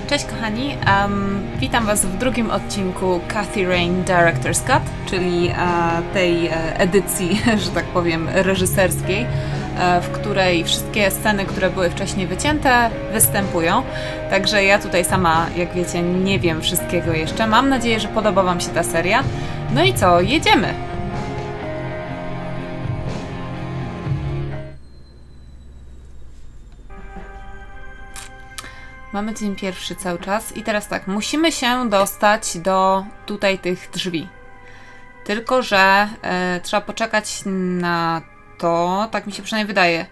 Cześć kochani, witam Was w drugim odcinku Kathy Rain Director's Cut, czyli tej edycji, że tak powiem, reżyserskiej, w której wszystkie sceny, które były wcześniej wycięte, występują. Także ja tutaj sama, jak wiecie, nie wiem wszystkiego jeszcze. Mam nadzieję, że podoba Wam się ta seria. No i co, jedziemy! Mamy dzień pierwszy cały czas i teraz tak, musimy się dostać do tutaj tych drzwi. Tylko że trzeba poczekać na to, tak mi się przynajmniej wydaje,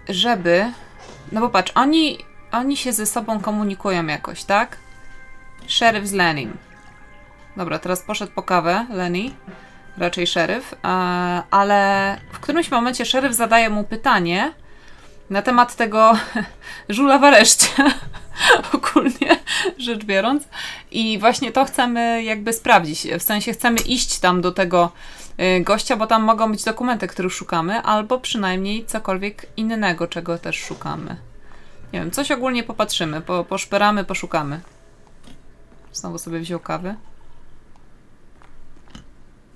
żeby... No bo patrz, oni się ze sobą komunikują jakoś, tak? Szeryf z Lenim. Dobra, teraz poszedł po kawę Lenny, raczej szeryf, ale w którymś momencie szeryf zadaje mu pytanie na temat tego żula w areszcie, ogólnie rzecz biorąc. I właśnie to chcemy jakby sprawdzić. W sensie chcemy iść tam do tego gościa, bo tam mogą być dokumenty, których szukamy, albo przynajmniej cokolwiek innego, czego też szukamy. Nie wiem, coś ogólnie popatrzymy, poszperamy, poszukamy. Znowu sobie wziął kawy.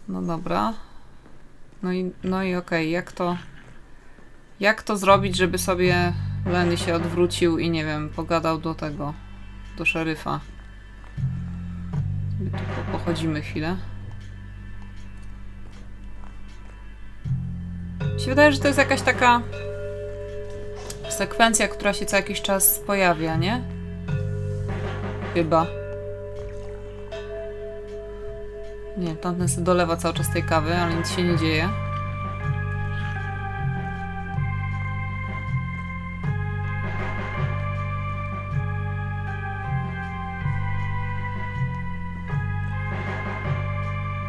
No dobra. No i okej, jak to zrobić, żeby sobie Lenny się odwrócił i nie wiem, pogadał do szeryfa. Tu pochodzimy chwilę. Mi się wydaje, że to jest jakaś taka sekwencja, która się co jakiś czas pojawia, nie? Chyba. Nie wiem, tamten sobie dolewa cały czas tej kawy, ale nic się nie dzieje.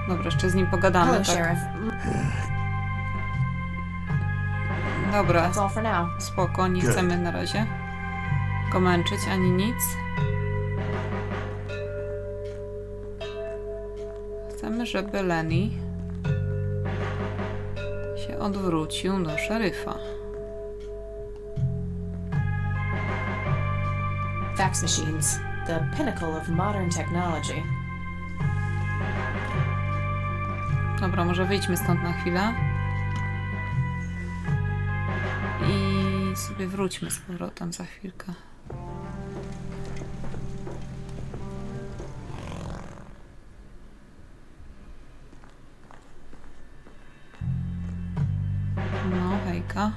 Dobra, jeszcze z nim pogadamy. Hello, tak? Sheriff. Dobra, That's all for now. spoko, nie chcemy na razie go męczyć, ani nic. Chcemy, żeby Lenny się odwrócił do szeryfa. Fax machines, the pinnacle of modern technology. Dobra, może wyjdźmy stąd na chwilę. I sobie wróćmy z powrotem za chwilkę. No, hejka.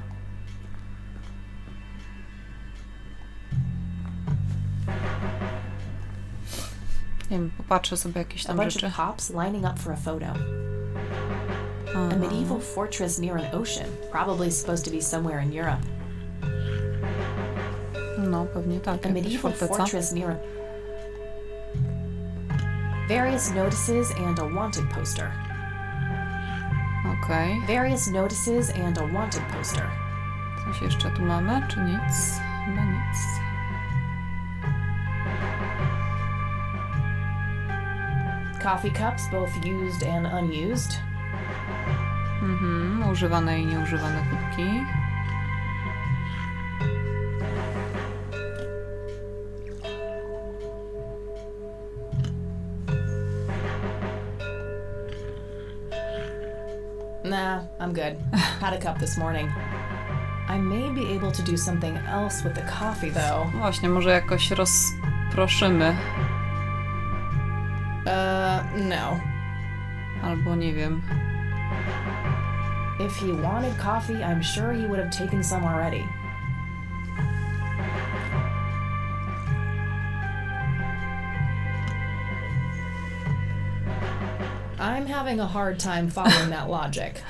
Nie wiem, popatrzę sobie jakieś A tam bunch rzeczy. of cops lining up for a photo. A medieval fortress near an ocean, probably supposed to be somewhere in Europe. No, pewnie tak. A Jakaś medieval forteca. fortress near various notices and a wanted poster. Okej. Various notices and a wanted poster. Coś jeszcze tu mamy, czy nic? Chyba nic. Coffee cups, both used and unused. Używane i nieużywane kubki. Nah, I'm good. Had a cup this morning. I may be able to do something else with the coffee, though. Właśnie, może jakoś rozproszymy. No. Albo nie wiem. If he wanted coffee, I'm sure he would have taken some already. I'm having a hard time following that logic.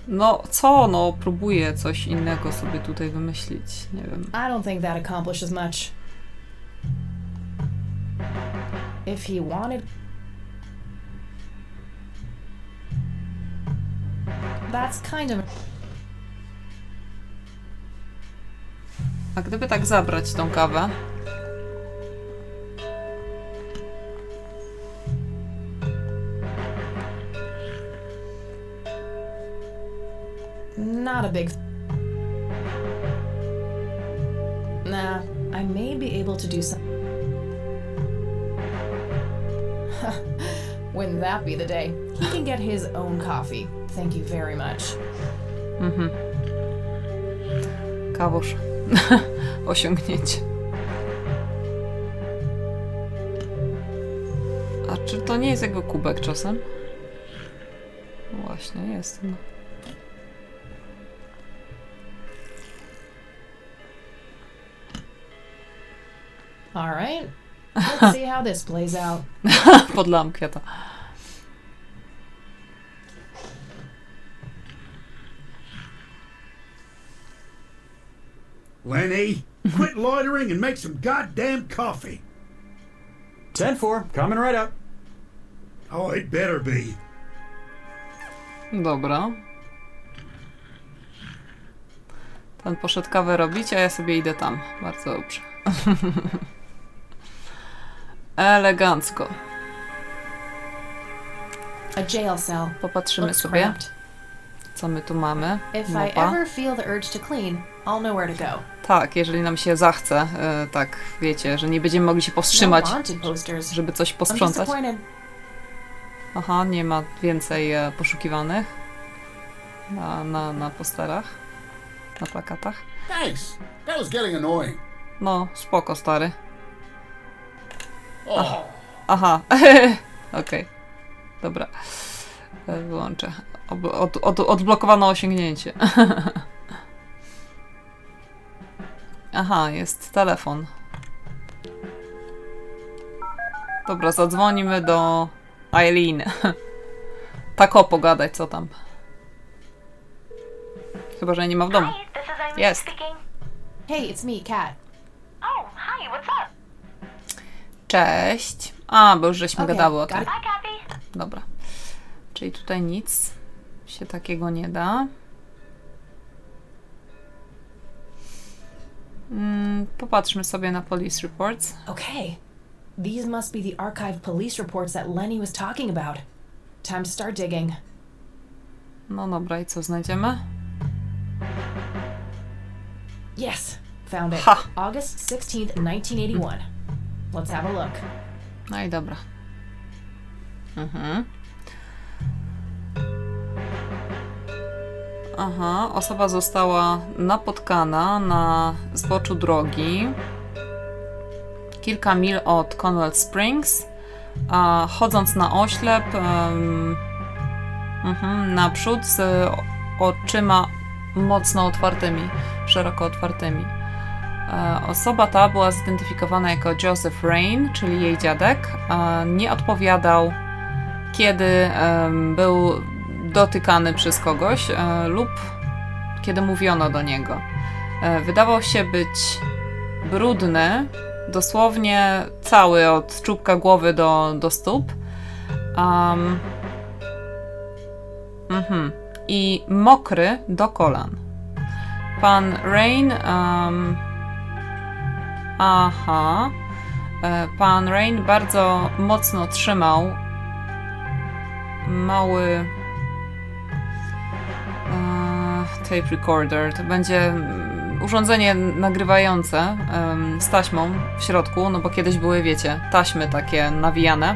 No co? No próbuję coś innego sobie tutaj wymyślić. Nie wiem. I don't think that accomplishes much. If he wanted... That's kind of... A gdyby tak zabrać tą kawę? Not a big... Nah, I may be able to do some. Wouldn't that be the day? He can get his own coffee. Thank you very much. Kawosz. Osiągnięcie. A czy to nie jest jego kubek czasem? No właśnie, jest. No. All right. Let's see how this plays out. Podlałam kwiata. Lenny, quit loitering and make some goddamn coffee. 10-4, coming right up. Oh, it better be. Dobra. Ten poszedł kawę robić, a ja sobie idę tam. Bardzo dobrze. Elegancko. A jail cell. Popatrzymy Looks sobie, cramped. co my tu mamy. If I Mopa. ever feel the urge to clean, I'll know where to go. Tak, jeżeli nam się zachce, tak, wiecie, że nie będziemy mogli się No powstrzymać, wanted posters. żeby coś I'm posprzątać. disappointed. Aha, nie ma więcej poszukiwanych na posterach, na plakatach. Thanks. That was getting annoying. No, spoko, stary. Oh, Aha, okej. Dobra. Wyłączę. Odblokowano osiągnięcie. Aha, jest telefon. Dobra, zadzwonimy do Eileen. Tak pogadać, co tam. Chyba, że nie ma w domu. Hi, this is Eileen Yes. speaking. Hey, it's me, Kat. Oh, hi, what's up? Cześć. A, bo już żeśmy Okay, gadały o got tym. it. Hi, Kathy. Dobra. Czyli tutaj nic się takiego nie da. Popatrzmy sobie na police reports. Okay. These must be the archived police reports that Lenny was talking about. Time to start digging. No dobra, i co znajdziemy? Yes, found it. Ha. August 16th, 1981. Let's have a look. No i dobra. Aha, osoba została napotkana na zboczu drogi kilka mil od Conwell Springs, a chodząc na oślep naprzód z oczyma mocno otwartymi, szeroko otwartymi. Osoba ta była zidentyfikowana jako Joseph Rain, czyli jej dziadek. Nie odpowiadał, kiedy był dotykany przez kogoś lub kiedy mówiono do niego. Wydawał się być brudny, dosłownie cały od czubka głowy do stóp. I mokry do kolan. Pan Rain pan Rain bardzo mocno trzymał mały tape recorder. To będzie urządzenie nagrywające z taśmą w środku, no bo kiedyś były, wiecie, taśmy takie nawijane.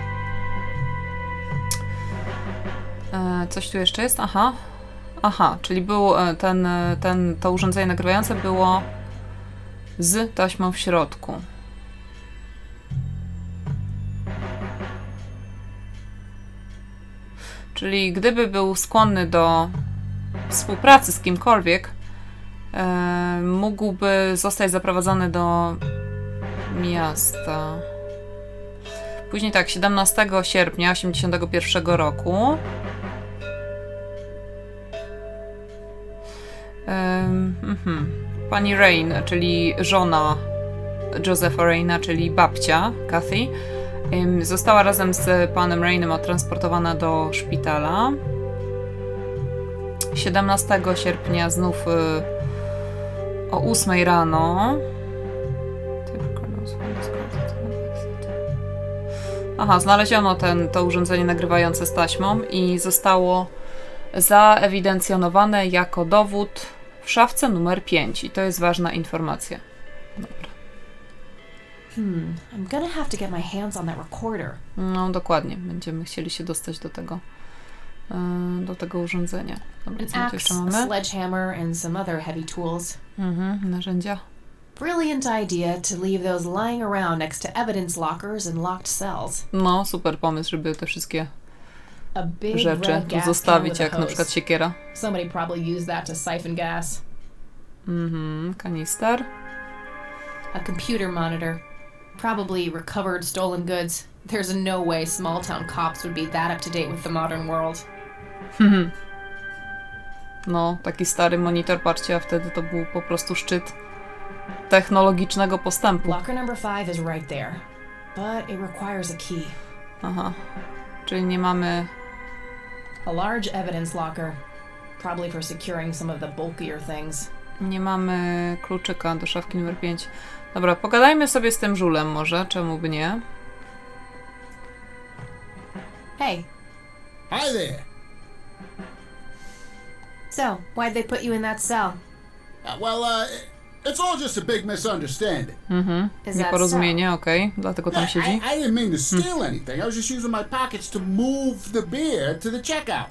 Coś tu jeszcze jest? Aha, czyli był to urządzenie nagrywające było z taśmą w środku. Czyli gdyby był skłonny do współpracy z kimkolwiek, mógłby zostać zaprowadzony do miasta. Później tak, 17 sierpnia 1981 roku pani Rain, czyli żona Josepha Raina, czyli babcia Kathy, została razem z panem Rainem odtransportowana do szpitala. 17 sierpnia znów o 8 rano. Znaleziono to urządzenie nagrywające z taśmą i zostało zaewidencjonowane jako dowód w szafce numer 5. I to jest ważna informacja. Dobra. I'm gonna have to get my hands on that recorder. No, dokładnie. Będziemy chcieli się dostać do tego urządzenia. Dobra, co An tu jeszcze axe, a mamy? sledgehammer, and some other heavy tools. Narzędzia. Brilliant idea to leave those lying around next to evidence lockers and locked cells. No, super pomysł, żeby te wszystkie A big rzeczy red tu gas can zostawić, with a jak na przykład hose. siekiera. Somebody probably used that to siphon gas. Kanister. A computer monitor. Probably recovered stolen goods. There's no way small town cops would be that up to date with the modern world. No, taki stary monitor, patrzcie, a wtedy to był po prostu szczyt technologicznego postępu. Locker number 5 is right there, but it requires a key. Aha. Czyli nie mamy... A large evidence locker, probably for securing some of the bulkier things. Nie mamy kluczyka do szafki numer 5. Dobra, pogadajmy sobie z tym żulem może, czemu by nie? Hey, Hi there. so why'd they put you in that cell? It's all just a big misunderstanding. Is that so? Nieporozumienie, okej, dlatego tam siedzi. I didn't mean to steal anything. I was just using my pockets to move the beer to the checkout.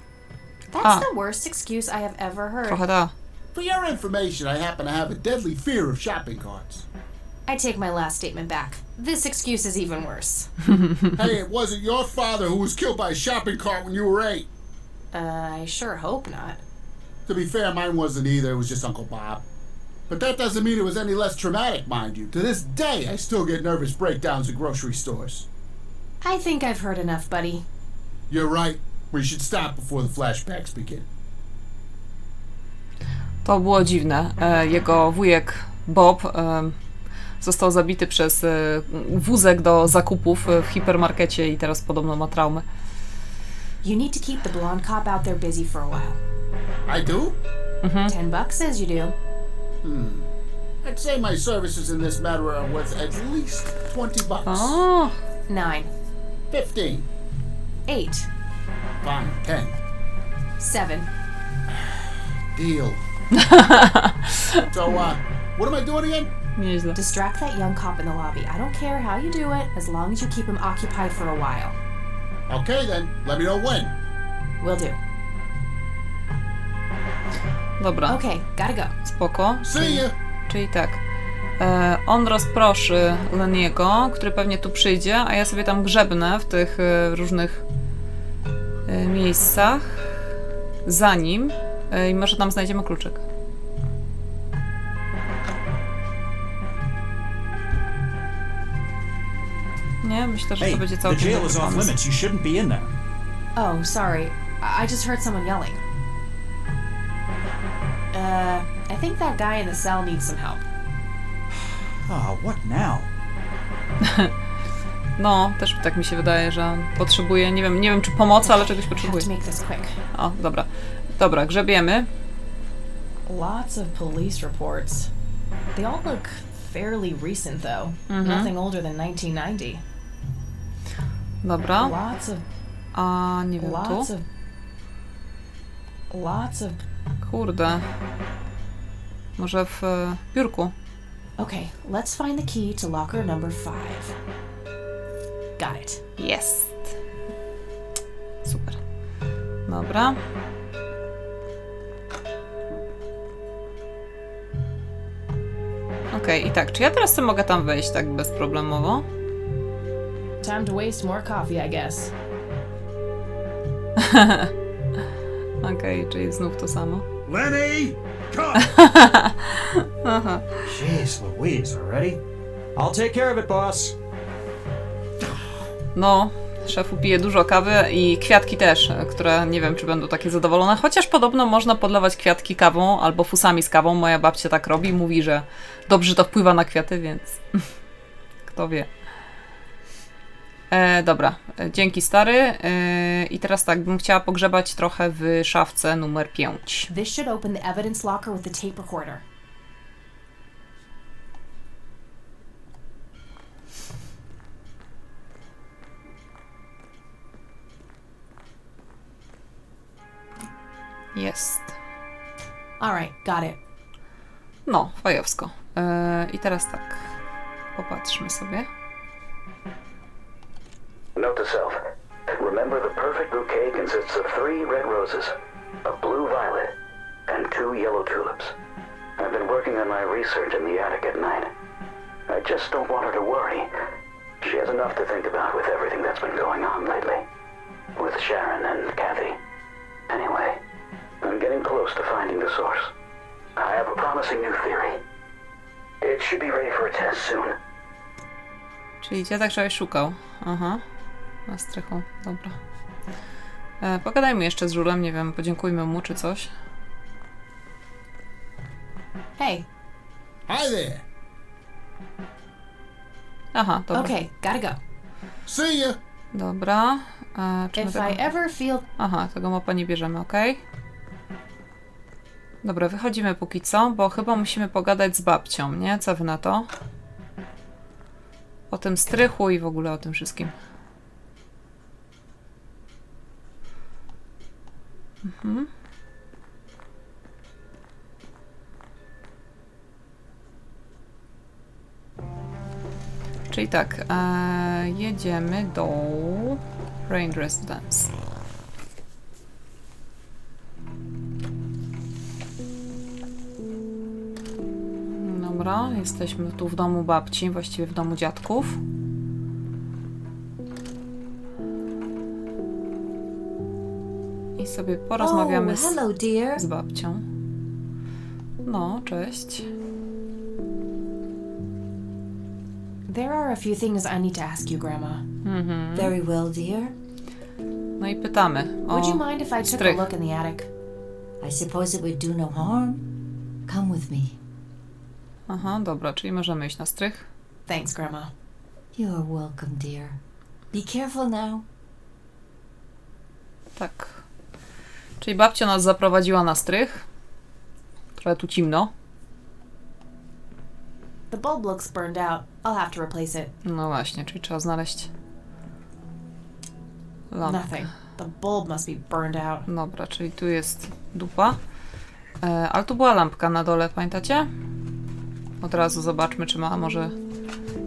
That's the worst excuse I have ever heard. Trochę da. For your information, I happen to have a deadly fear of shopping carts. I take my last statement back. This excuse is even worse. Hey, it wasn't your father who was killed by a shopping cart when you were 8. I sure hope not. To be fair, mine wasn't either. It was just Uncle Bob. But that doesn't mean it was any less traumatic, mind you. To this day, I still get nervous breakdowns at grocery stores. I think I've heard enough, buddy. You're right. We should stop before the flashbacks begin. To było dziwne. Jego wujek Bob został zabity przez wózek do zakupów w hipermarkecie i teraz podobno ma traumę. You need to keep the blonde cop out there busy for a while. I do? $10 says you do. I'd say my services in this matter are worth at least $20. O, 9, 15. 8, Fine. 10. 7. Deal. So, what am I doing again? nieźle. Distract that young cop in the lobby. I don't care how you do it, as long as you keep him occupied for a while. Okay then. Let me know when. Will do. Dobra, Okay, gotta go. spoko. See ya. Czyli tak. On rozproszy Leniego, który pewnie tu przyjdzie, a ja sobie tam grzebnę w tych różnych miejscach za nim i może tam znajdziemy kluczyk. Nie, myślę, że Hey, to będzie the całkiem jail dobry is off pomysł. limits. You shouldn't be in there. Oh, sorry. I just heard someone yelling. I think that guy in the cell needs some help. Oh, what now? No, też tak mi się wydaje, że on potrzebuje, nie wiem czy pomocy, ale czegoś I have potrzebuje. to make this quick. O, dobra. Dobra, grzebiemy. Lots of police reports. They all look fairly recent, though. Nothing older than 1990. Dobra. Lots of A nie wiem, tu. Lots of. Kurde. Może w biurku. Okay, let's find the key to locker number 5. Got it. Jest. Super. Dobra. Okej, i tak, czy ja teraz sobie mogę tam wejść tak bezproblemowo? Time to waste more coffee, I guess. Okej, czyli znów to samo. Lenny, come. Jeez Louise, already? I'll take care of it, boss. No, szefu pije dużo kawy i kwiatki też, które nie wiem, czy będą takie zadowolone, chociaż podobno można podlewać kwiatki kawą albo fusami z kawą. Moja babcia tak robi, mówi, że dobrze to wpływa na kwiaty, więc kto wie. Dobra, dzięki stary. I teraz tak, bym chciała pogrzebać trochę w szafce numer 5. This should open the evidence locker with the tape recorder. Jest. All right, got it. No, fajowsko. I teraz tak. Popatrzmy sobie. Note to self. Remember the perfect bouquet consists of 3 red roses, a blue violet, and 2 yellow tulips. I've been working on my research in the attic at night. I just don't want her to worry. She has enough to think about with everything that's been going on lately. With Sharon and Kathy. Anyway, I'm getting close to finding the source. I have a promising new theory. It should be ready for a test soon. Czyli dziadek czegoś szukał. Aha. Na strychu. Dobra. Pogadajmy jeszcze z żulem, nie wiem, podziękujmy mu czy coś. Hey. Hi there. Aha, dobra. Okay, gotta go. See ya. Dobra. Czy my If tego... I ever feel... Aha, tego mopa nie bierzemy, okej. Dobra, wychodzimy póki co, bo chyba musimy pogadać z babcią, nie? Co wy na to? O tym strychu i w ogóle o tym wszystkim. Mhm. Czyli tak, jedziemy do Rain Residence. Dobra, jesteśmy tu w domu babci, właściwie w domu dziadków. I sobie porozmawiamy hello, dear. z babcią. No, cześć. There are a few things I need to ask you, Grandma. Very well, dear. No i pytamy Would you o mind if I took strych. a look in the attic? I suppose it would do no harm. Come with me. Aha, dobra, czyli możemy iść na strych. Thanks, Grandma. You're welcome, dear. Be careful now. Tak. Czyli babcia nas zaprowadziła na strych. Trochę tu cimno. The bulb looks burned out. I'll have to replace it. No właśnie, czyli trzeba znaleźć lampkę. Nothing. The bulb must be burned out. Dobra, czyli tu jest dupa. Ale tu była lampka na dole, pamiętacie? Od razu zobaczmy, czy ma może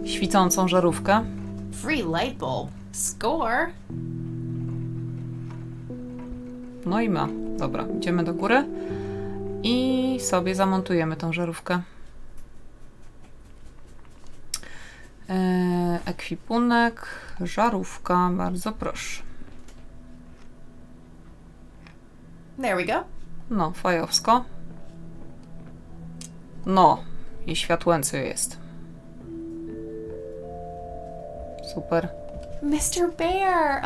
świecącą żarówkę. Free light bulb. Score. No i ma. Dobra, idziemy do góry i sobie zamontujemy tą żarówkę. Ekwipunek, żarówka, bardzo proszę. There we go. No, fajowsko. No, i światłęcy jest. Super. Mr. Bear.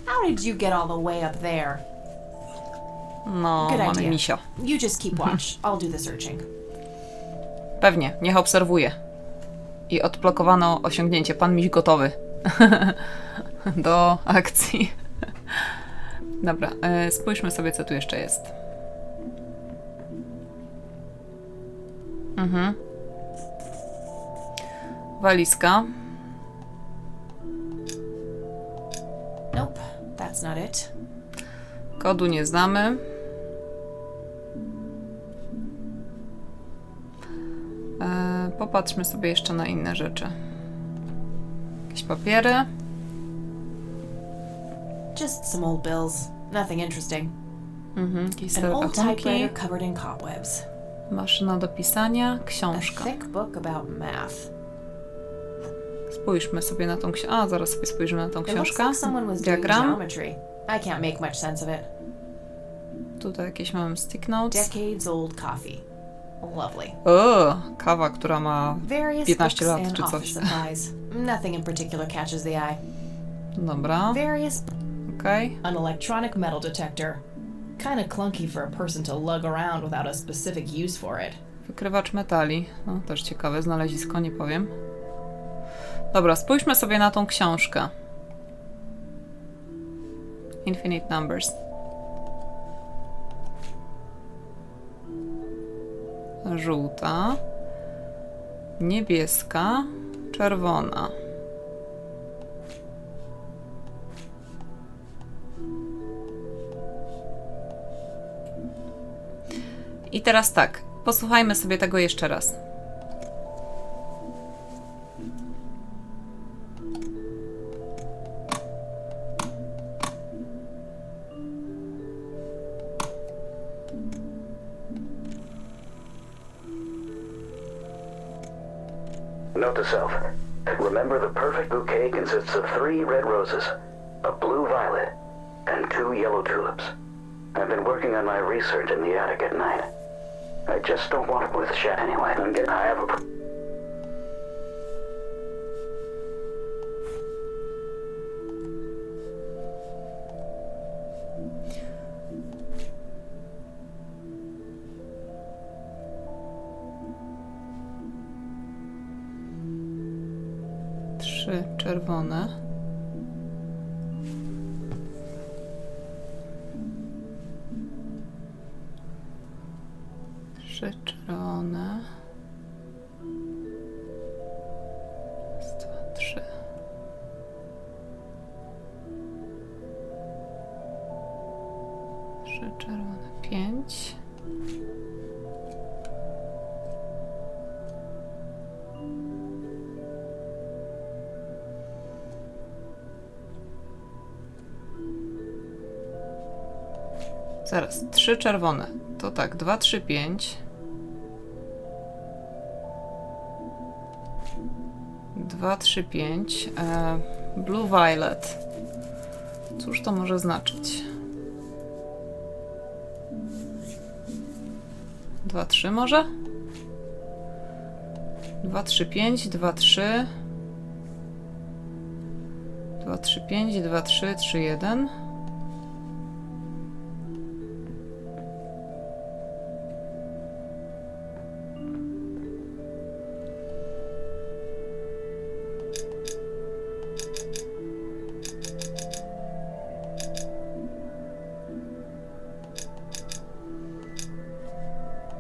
How did you get all the way up there? No, Good mamy idea. misia. You just keep watch. I'll do the searching. Pewnie, niech obserwuje. I odblokowano osiągnięcie. Pan miś gotowy. Do akcji. Dobra, spójrzmy sobie, co tu jeszcze jest. Walizka. Nope, that's not it. Kodu nie znamy. Popatrzmy sobie jeszcze na inne rzeczy. Jakieś papiery. Just some old bills. Nothing interesting. Jakieś An old rachunki. typewriter covered in cobwebs. Maszyna do pisania. A Książka. thick book about math. Spójrzmy sobie na tą książkę. A, zaraz sobie spojrzymy na tą It looks książkę. like someone was doing Diagram. geometry. I can't make much sense of it. Tutaj jakieś mamy stick notes. Decades old coffee. Lovely. O, kawa, która ma Various 15 books lat and czy office coś. supplies. Nothing in particular catches the eye. Dobra, Various okej. an electronic metal detector. Kind of clunky for a person to lug around without a specific use for it. Wykrywacz metali. No, też ciekawe znalezisko, nie powiem. Dobra, spójrzmy sobie na tą książkę. Infinite Numbers. Żółta. Niebieska. Czerwona. I teraz tak, posłuchajmy sobie tego jeszcze raz. Note to self. Remember the perfect bouquet consists of 3 red roses, a blue violet, and 2 yellow tulips. I've been working on my research in the attic at night. I just don't want to move the shed anyway. I have a... Trzy czerwone. Trzy czerwone. Raz, dwa, trzy. Trzy czerwone. 5. Zaraz, 3 czerwone. To tak, 2, 3, 5. 2, 3, 5. Blue violet. Cóż to może znaczyć? 2, 3 może? 2, 3, 5, 2, 3. 2, 3, 5, 2, 3, 3, 1.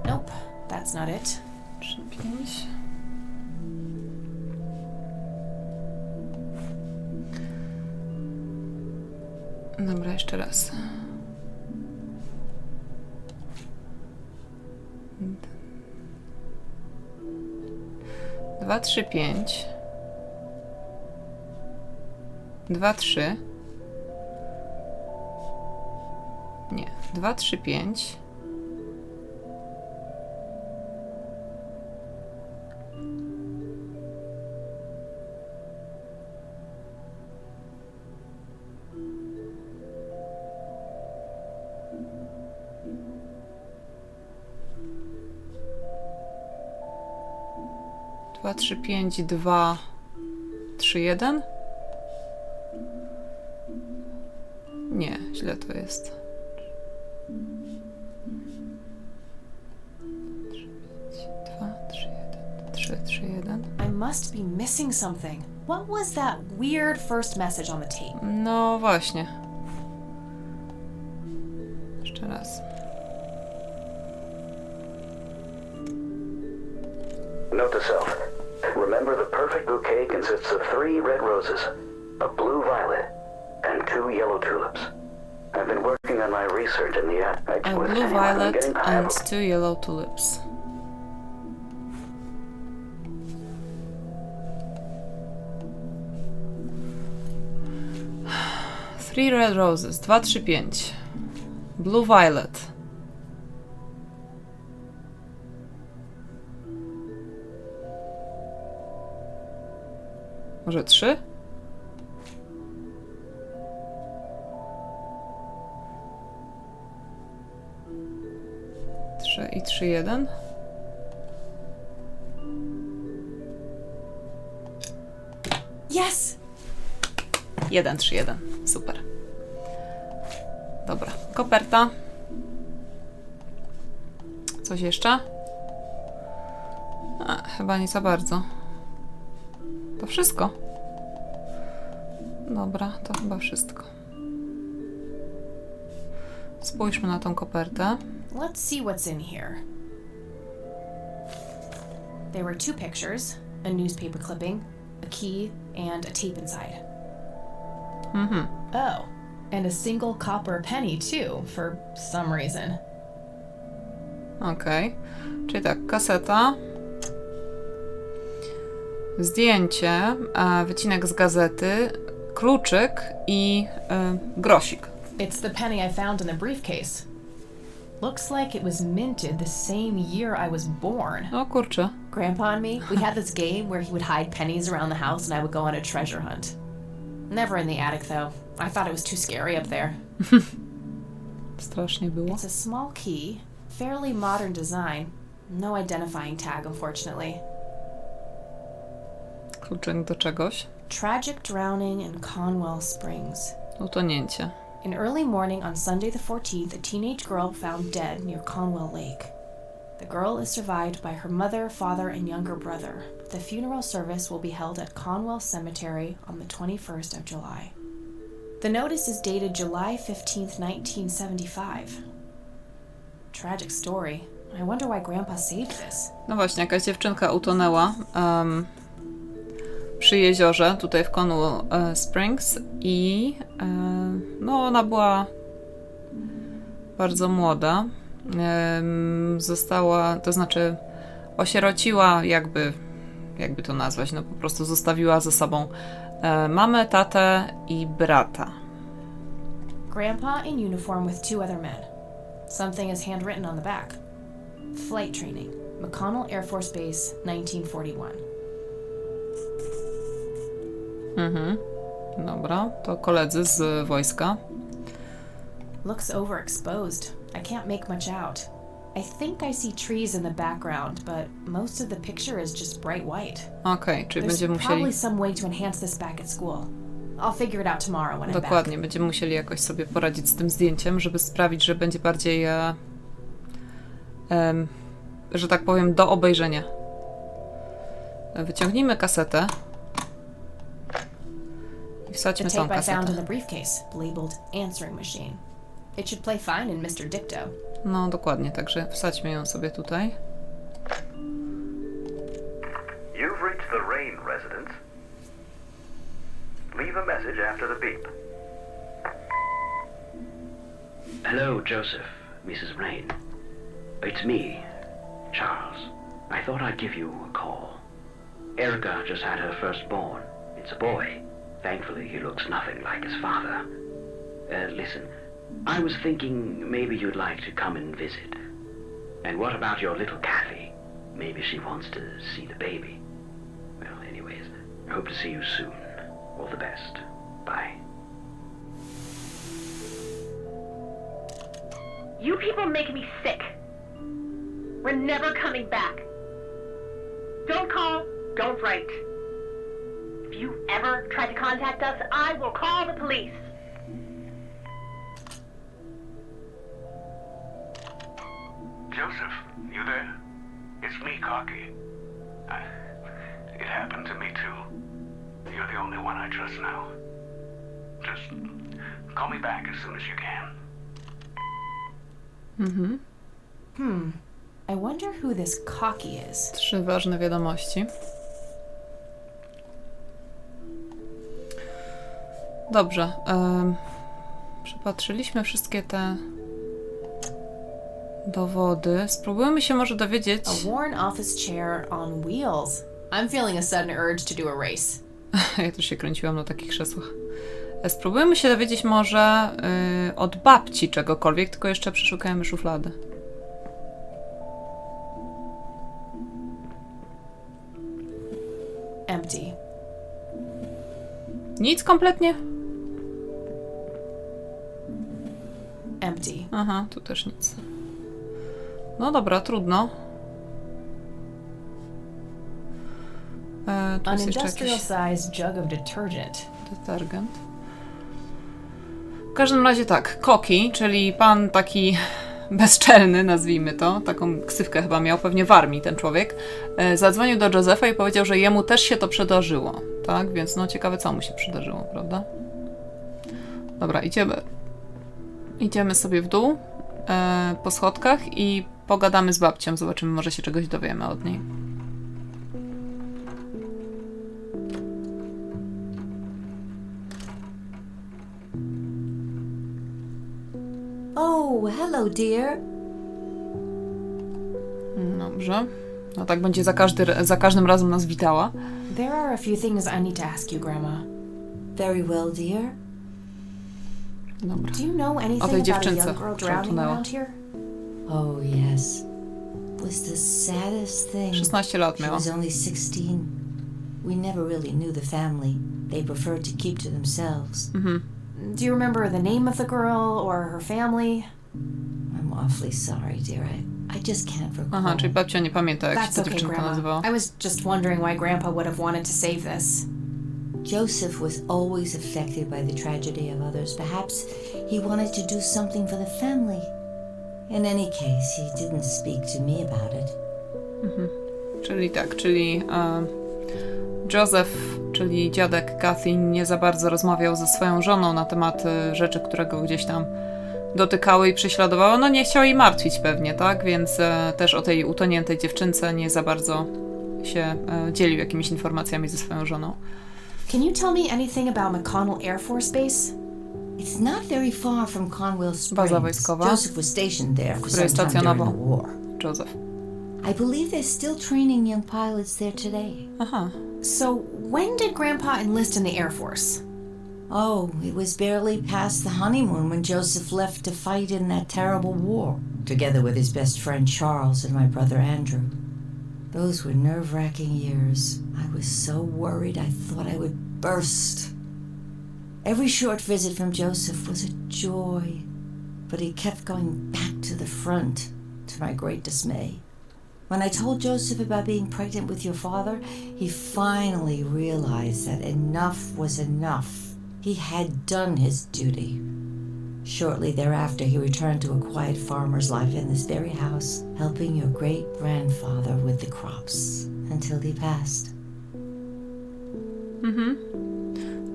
Nope, that's not it. 3, 5. Dobra, jeszcze raz. Dwa, 3, 5. 2, 3. Nie. 2, 3, 5. Dwa, 3, 5, 2, 3, 1. Nie, źle to jest. 2, 3, 1. 3, 3, 1. I must be missing something. What was that weird first message on the tape? No właśnie. Jeszcze raz. Note to self. Remember the perfect bouquet consists of 3 red roses, a blue violet, and 2 yellow tulips. I've been working on my research in the attic. A blue violet and 2 yellow tulips. Three red roses. 2, 3, 5. Blue violet. Może 3? Trzy i 3, 1. Yes! 1, 3, 1. Super. Dobra. Koperta. Coś jeszcze? Chyba nie za bardzo. To wszystko. Dobra, to chyba wszystko. Spójrzmy na tą kopertę. Let's see what's in here. There were 2 pictures, a newspaper clipping, a key, and a tape inside. Oh, and a single copper penny too, for some reason. Okej. Czyli tak, kaseta. Zdjęcie, wycinek z gazety, kluczyk i grosik. It's the penny I found in the briefcase. looks like it was minted the same year I was born. O kurczę. Grandpa and me, we had this game where he would hide pennies around the house and I would go on a treasure hunt. Never in the attic though. I thought it was too scary up there. Strasznie było. It's a small key, fairly modern design. No identifying tag, unfortunately. Kluczyk do czegoś. Tragic drowning in Conwell Springs. Utonięcie. In early morning on Sunday the 14th, a teenage girl found dead near Conwell Lake. The girl is survived by her mother, father, and younger brother. The funeral service will be held at Conwell Cemetery on the 21st of July. The notice is dated July 15th, 1975. Tragic story. I wonder why Grandpa saved this. No właśnie, jakaś dziewczynka utonęła przy jeziorze, tutaj w Conwell Springs i no ona była bardzo młoda. Została, to znaczy osierociła, jakby to nazwać, no po prostu zostawiła ze sobą mamę, tatę i brata. Grandpa in uniform with two other men. Something is handwritten on the back. Flight training, McConnell Air Force Base, 1941. Dobra, to koledzy z wojska. Looks overexposed. I can't make much out. I think I see trees in the background, but most of the picture is just bright white. Okej, czyli There's będziemy probably musieli... some way to enhance this back at school. I'll figure it out tomorrow when I'm back. Dokładnie, będziemy musieli jakoś sobie poradzić z tym zdjęciem, żeby sprawić, że będzie bardziej, że tak powiem, do obejrzenia. Wyciągnijmy kasetę i The wsadźmy tą tape I found in kasetę. the briefcase, labeled answering machine. It should play fine in Mr. Dicto. No dokładnie, także wsadźmy ją sobie tutaj. You've reached the Rain residence. Leave a message after the beep. Hello, Joseph, Mrs. Rain. It's me, Charles. I thought I'd give you a call. Erica just had her firstborn. It's a boy. Thankfully, he looks nothing like his father. Listen, I was thinking maybe you'd like to come and visit. And what about your little Kathy? Maybe she wants to see the baby. Well, anyways, I hope to see you soon. All the best. Bye. You people make me sick. We're never coming back. Don't call, don't write. If you ever try to contact us, I will call the police. Joseph, you there? It's me, Cocky. It happened to me too. You're the only one I trust now. Just call me back as soon as you can. I wonder who this Cocky is. 3 ważne wiadomości. Dobrze. Przypatrzyliśmy wszystkie te dowody. Spróbujmy się może dowiedzieć... A worn office chair on wheels. I'm feeling a sudden urge to do a race. Ja też się kręciłam na takich krzesłach. Spróbujmy się dowiedzieć może od babci czegokolwiek, tylko jeszcze przeszukajmy szuflady. Empty. Nic kompletnie? Empty. Aha, tu też nic. No dobra, trudno. Tu An jest jeszcze industrial jakiś sized jug of detergent. detergent. W każdym razie tak, Koki, czyli pan taki bezczelny, nazwijmy to, taką ksywkę chyba miał, pewnie w armii ten człowiek, zadzwonił do Josepha i powiedział, że jemu też się to przydarzyło, tak? Więc no ciekawe, co mu się przydarzyło, prawda? Dobra, idziemy sobie w dół po schodkach i pogadamy z babcią, zobaczymy, może się czegoś dowiemy od niej. Oh, hello, dear. Dobrze. No tak będzie za każdym razem nas witała. There are a few things I need to ask you, Grandma. Very well, dear. Dobra. Do you know O tej anything about a dziewczynce, young girl która drowning utonęła. around here? Oh, yes. It was the saddest thing. 16 lat She miała. was only 16. We never really knew the family. They preferred to keep to themselves. Do you remember the name of the girl or her family? I'm awfully sorry, dear. I just can't recall. Aha, czyli babcia nie pamięta, jak się That's ta okay, dziewczynka Grandma. nazywała. I was just wondering why Grandpa would have wanted to save this. Joseph was always affected by the tragedy of others. Perhaps he wanted to do something for the family. In any case, he didn't speak to me about it. Czyli tak, Joseph, czyli dziadek Kathy, nie za bardzo rozmawiał ze swoją żoną na temat rzeczy, które go gdzieś tam dotykały i prześladowały. No nie chciał jej martwić pewnie, tak? Więc też o tej utoniętej dziewczynce nie za bardzo się dzielił jakimiś informacjami ze swoją żoną. Can you tell me anything about McConnell Air Force Base? It's not very far from Conwell Springs. Baza wojskowa, Joseph was stationed there for której some time during stacjonował the war. Joseph. I believe they're still training young pilots there today. Aha. So, when did Grandpa enlist in the Air Force? Oh, it was barely past the honeymoon when Joseph left to fight in that terrible war, together with his best friend Charles and my brother Andrew. Those were nerve-wracking years. I was so worried I thought I would burst. Every short visit from Joseph was a joy, but he kept going back to the front, to my great dismay. When I told Joseph about being pregnant with your father, he finally realized that enough was enough. He had done his duty. Shortly thereafter, he returned to a quiet farmer's life in this very house, helping your great-grandfather with the crops, until he passed.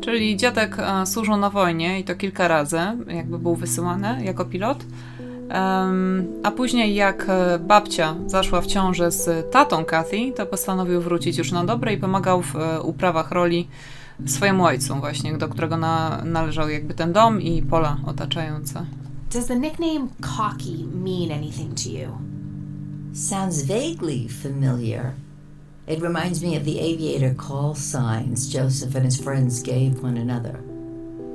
Czyli dziadek służył na wojnie i to kilka razy, jakby był wysyłany jako pilot. A później jak babcia zaszła w ciążę z tatą Kathy, to postanowił wrócić już na dobre i pomagał w uprawach roli swojemu ojcu właśnie, do którego należał jakby ten dom i pola otaczające. Does the nickname Cocky mean anything to you? Sounds vaguely familiar. It reminds me of the aviator call signs Joseph and his friends gave one another.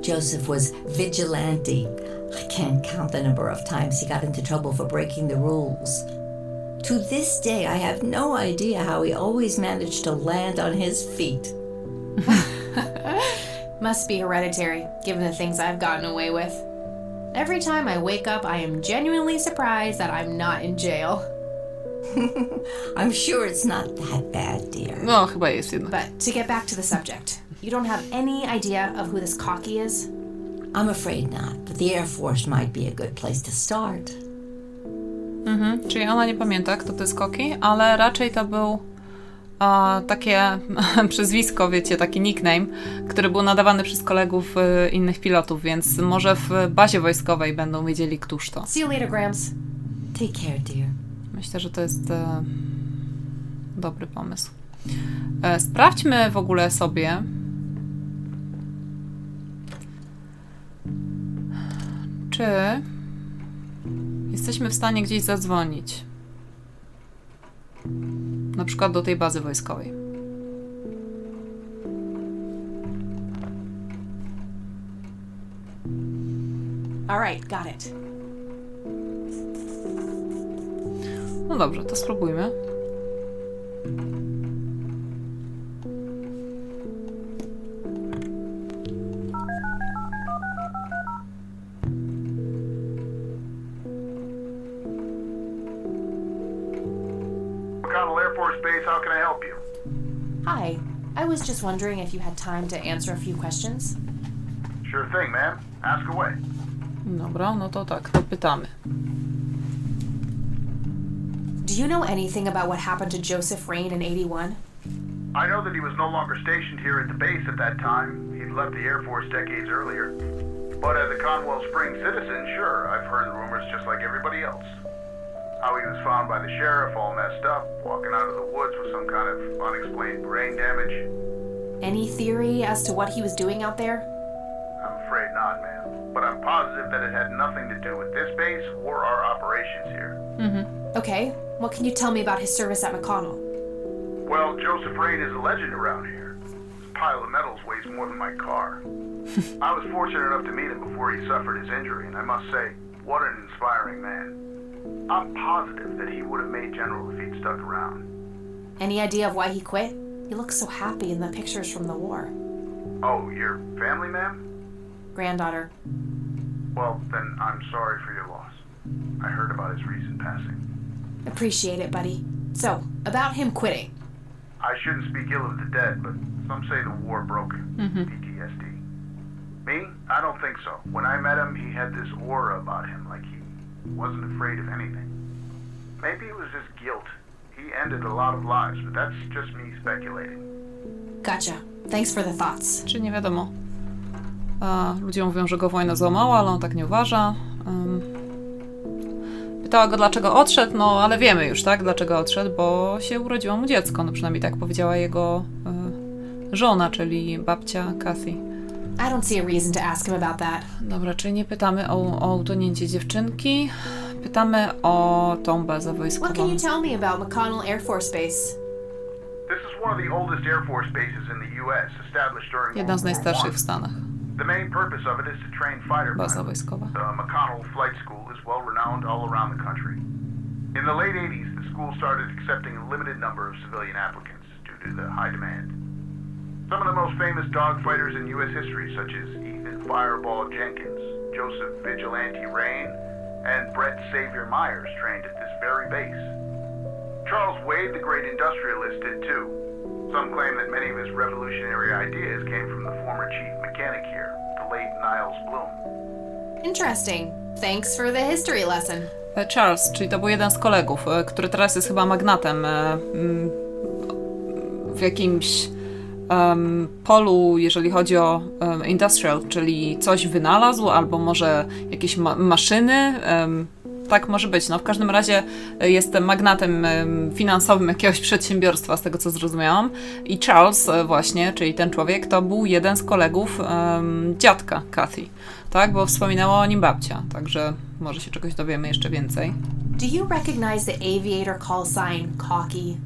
Joseph was vigilante. I can't count the number of times he got into trouble for breaking the rules. To this day, I have no idea how he always managed to land on his feet. Must be hereditary, given the things I've gotten away with. Every time I wake up, I am genuinely surprised that I'm not in jail. I'm sure it's not that bad, dear. No, chyba jest jednak. But to get back to the subject, you don't have any idea of who this Cocky is? I'm afraid not, but the Air Force might be a good place to start. Czyli ona nie pamięta, kto to jest Koki, ale raczej to był takie przyzwisko, wiecie, taki nickname, który był nadawany przez kolegów innych pilotów, więc może w bazie wojskowej będą wiedzieli, któż to. See you later, Grams. Take care, dear. Myślę, że to jest dobry pomysł. Sprawdźmy w ogóle sobie, czy jesteśmy w stanie gdzieś zadzwonić. Na przykład do tej bazy wojskowej. All right, got it. No dobrze, to spróbujmy. McConnell Air Force Base, how can I help you? Hi. I was just wondering if you had time to answer a few questions. Sure thing, ma'am. Ask away. Dobra, no to tak, to pytamy. Do you know anything about what happened to Joseph Rain in 81? I know that he was no longer stationed here at the base at that time. He'd left the Air Force decades earlier. But as a Conwell Springs citizen, sure, I've heard the rumors just like everybody else. How he was found by the sheriff all messed up, walking out of the woods with some kind of unexplained brain damage. Any theory as to what he was doing out there? I'm afraid not, ma'am. But I'm positive that it had nothing to do with this base or our operations here. Okay, what can you tell me about his service at McConnell? Well, Joseph Rain is a legend around here. This pile of metals weighs more than my car. I was fortunate enough to meet him before he suffered his injury, and I must say, what an inspiring man. I'm positive that he would have made general if he'd stuck around. Any idea of why he quit? He looks so happy in the pictures from the war. Oh, your family, ma'am? Granddaughter. Well, then I'm sorry for your loss. I heard about his recent passing. Appreciate it, buddy. So, about him quitting. I shouldn't speak ill of the dead, but some say the war broke him. PTSD. Me? I don't think so. When I met him, he had this aura about him, like he wasn't afraid of anything. Maybe it was just guilt. He ended a lot of lives, but that's just me speculating. Gotcha. Thanks for the thoughts. Czy nie wiadomo. Ludzie mówią, że go wojna złamała, ale on tak nie uważa. Pytała go, dlaczego odszedł, no ale wiemy już, tak? Dlaczego odszedł, bo się urodziło mu dziecko. No przynajmniej tak powiedziała jego żona, czyli babcia Kathy. I don't see a reason to ask him about that. Dobra, czyli nie pytamy o utonięcie dziewczynki. Pytamy o tą bazę wojskową. What can you tell me about McConnell Air Force Base? This is one of the oldest Air Force bases in the U.S., established during Jedna z World War najstarszych I. w Stanach. The main purpose of it is to train fighter Baza pilots. wojskowa. The McConnell Flight School is well renowned all around the country. In the late 80s, the school started accepting a limited number of civilian applicants due to the high demand. Some of the most famous dogfighters in U.S. history, such as Ethan Fireball Jenkins, Joseph Vigilante Rain, and Brett Savior Myers trained at this very base. Charles Wade, the great industrialist, did too. Some claim that many of his revolutionary ideas came from the former chief mechanic here, the late Niles Bloom. Interesting. Thanks for the history lesson. Charles, czyli to był jeden z kolegów, który teraz jest chyba magnatem w jakimś polu, jeżeli chodzi o industrial, czyli coś wynalazł, albo może jakieś maszyny. Tak może być. No w każdym razie jest magnatem finansowym jakiegoś przedsiębiorstwa, z tego co zrozumiałam. I Charles właśnie, czyli ten człowiek, to był jeden z kolegów dziadka Kathy. Tak, bo wspominała o nim babcia, także może się czegoś dowiemy jeszcze więcej. Do you recognize the aviator call sign, Cocky?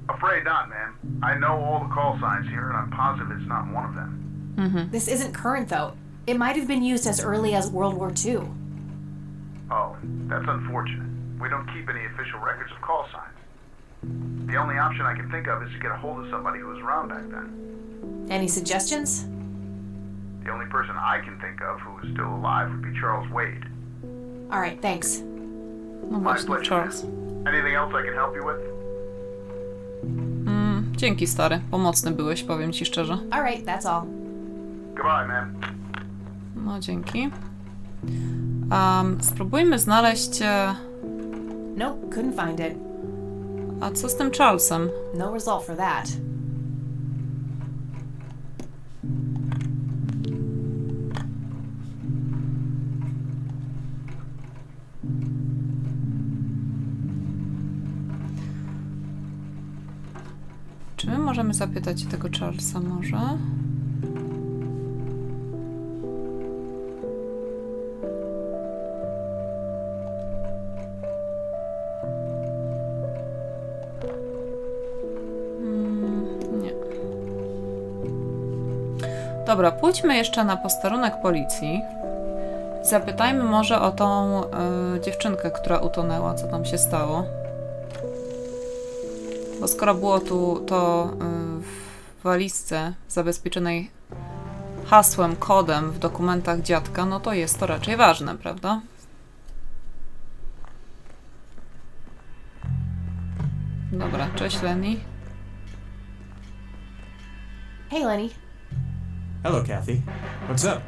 Afraid not, ma'am. I know all the call signs here, and I'm positive it's not one of them. This isn't current, though. It might have been used as early as World War II. Oh, that's unfortunate. We don't keep any official records of call signs. The only option I can think of is to get a hold of somebody who was around back then. Any suggestions? The only person I can think of who is still alive would be Charles Wade. All right, thanks. No My właśnie, pleasure, Charles. ma'am. Anything else I can help you with? Dzięki, stary. Pomocny byłeś, powiem ci szczerze. All right, that's all. Goodbye, ma'am. No, dzięki. Spróbujmy znaleźć... Nope, couldn't find it. A co z tym Charlesem? No result for that. Czy my możemy zapytać tego Charlesa może? Nie. Dobra, pójdźmy jeszcze na posterunek policji. Zapytajmy może o tą dziewczynkę, która utonęła, co tam się stało. Bo skoro było tu to w walizce zabezpieczonej hasłem, kodem w dokumentach dziadka, no to jest to raczej ważne, prawda? Dobra, cześć Lenny. Hey, Lenny. Hello, Kathy. What's up?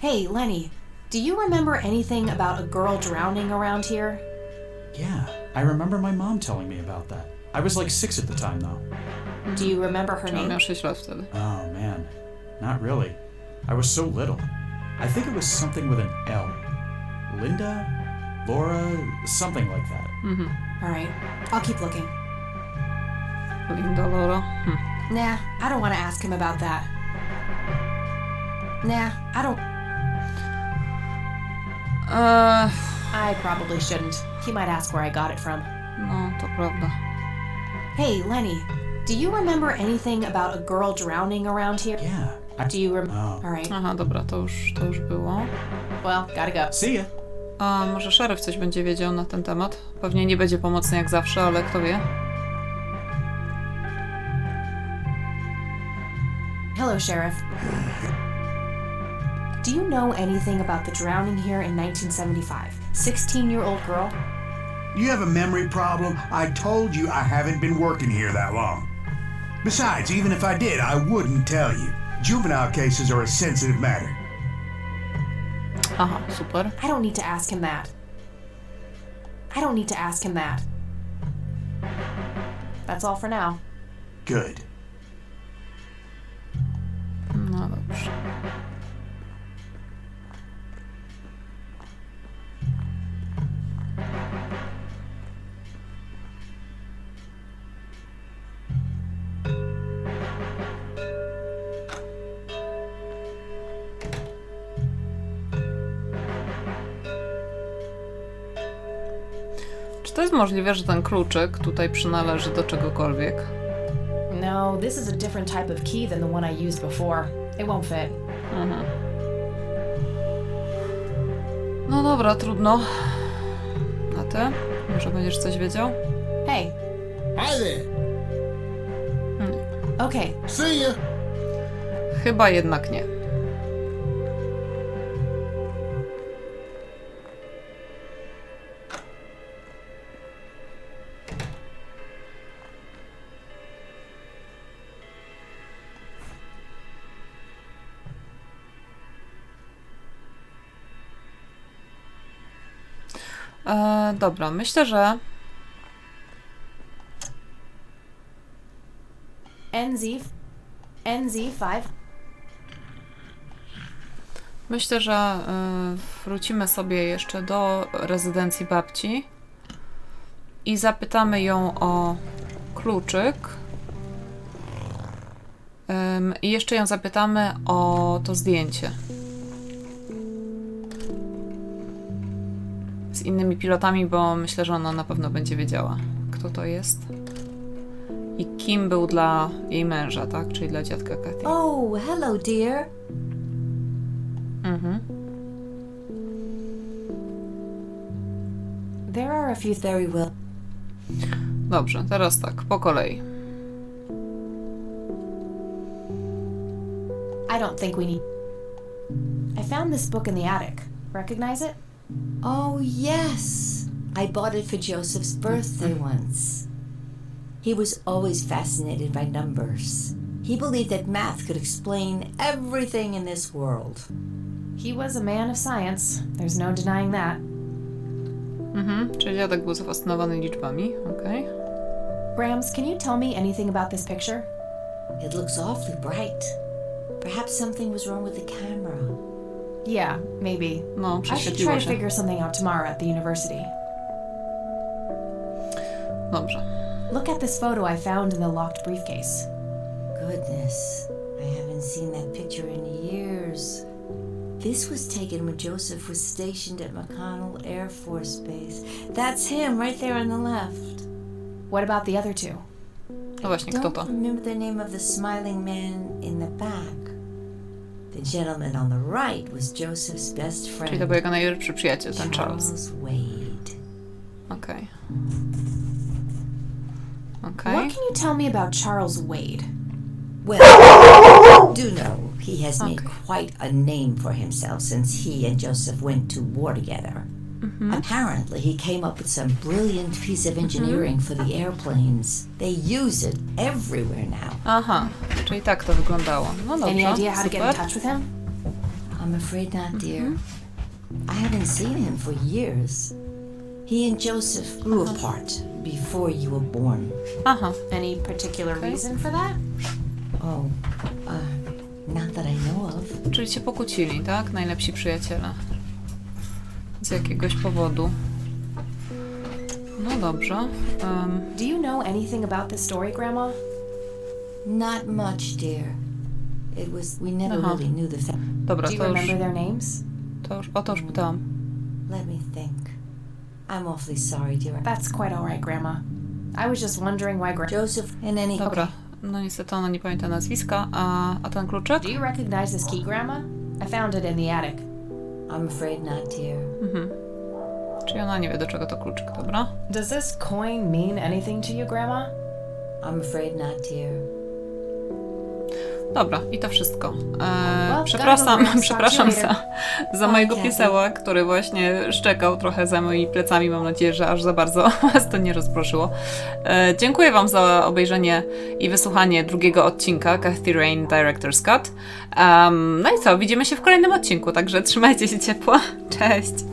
Hey, Lenny. Do you remember anything about a girl drowning around here? Yeah, I remember my mom telling me about that. I was like 6 at the time, though. Do you remember her Czyli on name? miał 6 lat wtedy. Oh, man. Not really. I was so little. I think it was something with an L. Linda? Laura? Something like that. All right, I'll keep looking. Linda, Laura. Nah, I don't want to ask him about that. Nah, I don't. I probably shouldn't. He might ask where I got it from. No, to prawda. Hey, Lenny, do you remember anything about a girl drowning around here? Yeah. Do you Oh. All right. Aha, dobra, to już było. Well, gotta go. See ya. A może szeryf coś będzie wiedział na ten temat? Pewnie nie będzie pomocny jak zawsze, ale kto wie. Hello, Sheriff. Do you know anything about the drowning here in 1975? 16-year-old girl? You have a memory problem? I told you I haven't been working here that long. Besides, even if I did, I wouldn't tell you. Juvenile cases are a sensitive matter. Aha, super. I don't need to ask him that. I don't need to ask him that. That's all for now. Good. No dobrze. Czy to jest możliwe, że ten kluczyk tutaj przynależy do czegokolwiek? No, this is a different type of key than the one I used before. It won't fit. Mhm. No dobra, trudno. A ty? Może będziesz coś wiedział? Hey. Hi there. Okay. See ya. Chyba jednak nie. Dobra, myślę, że NZ5. Myślę, że wrócimy sobie jeszcze do rezydencji babci i zapytamy ją o kluczyk. I jeszcze ją zapytamy o to zdjęcie. Z innymi pilotami, bo myślę, że ona na pewno będzie wiedziała, kto to jest. I kim był dla jej męża, tak? Czyli dla dziadka Kathy. Oh, hello, dear. Mhm. There are a few Very well. Dobrze, teraz tak, po kolei. I don't think we need. I found this book in the attic. Recognize it? Oh, yes. I bought it for Joseph's birthday once. He was always fascinated by numbers. He believed that math could explain everything in this world. He was a man of science. There's no denying that. Czyli dziadek był zafascynowany liczbami, okej. Brams, can you tell me anything about this picture? It looks awfully bright. Perhaps something was wrong with the camera. Yeah, maybe. No, I should prześwietliło try to się. figure something out tomorrow at the university. Dobrze. Look at this photo I found in the locked briefcase. Goodness, I haven't seen that picture in years. This was taken when Joseph was stationed at McConnell Air Force Base. That's him right there on the left. What about the other two? No właśnie, kto to? Don't remember the name of the smiling man in the back. The gentleman on the right was Joseph's best friend. Czyli to był jego najlepszy przyjaciel, ten Charles. Wade. Okej. What can you tell me about Charles Wade? Well, I do know he has made quite a name for himself since he and Joseph went to war together. Apparently, he came up with some brilliant piece of engineering for the airplanes. They use it everywhere now. Aha, czyli tak to wyglądało. No dobrze, Any idea how to get in touch with him? I'm afraid not, dear. I haven't seen him for years. He and Joseph grew apart before you were born. Aha, Any particular reason for that? Oh, not that I know of. czyli się pokłócili, tak? Najlepsi przyjaciele. Z jakiegoś powodu. No dobrze. Do you know anything about this story, Grandma? Not much, dear. It was, we never Uh-huh. really knew the Dobra, Do you to już, remember their names? o to już pytałam. Let me think. I'm awfully sorry, dear. That's quite all right, Grandma. I was just wondering why Joseph and any... Dobra, no niestety ona nie pamięta nazwiska, a ten kluczyk? Do you recognize this key, Grandma? I found it in the attic. I'm afraid not, dear. Czyli ona nie wie, do czego to kluczyk, dobra? Does this coin mean anything to you, Grandma? I'm afraid not, dear. Dobra, i to wszystko. Well, Przepraszam gotta go, przepraszam talk to you za mojego Kathy. pieseła, który właśnie szczekał trochę za moimi plecami. Mam nadzieję, że aż za bardzo was to nie rozproszyło. Dziękuję wam za obejrzenie i wysłuchanie drugiego odcinka Kathy Rain Director's Cut. No i co, widzimy się w kolejnym odcinku, także trzymajcie się ciepło. Cześć!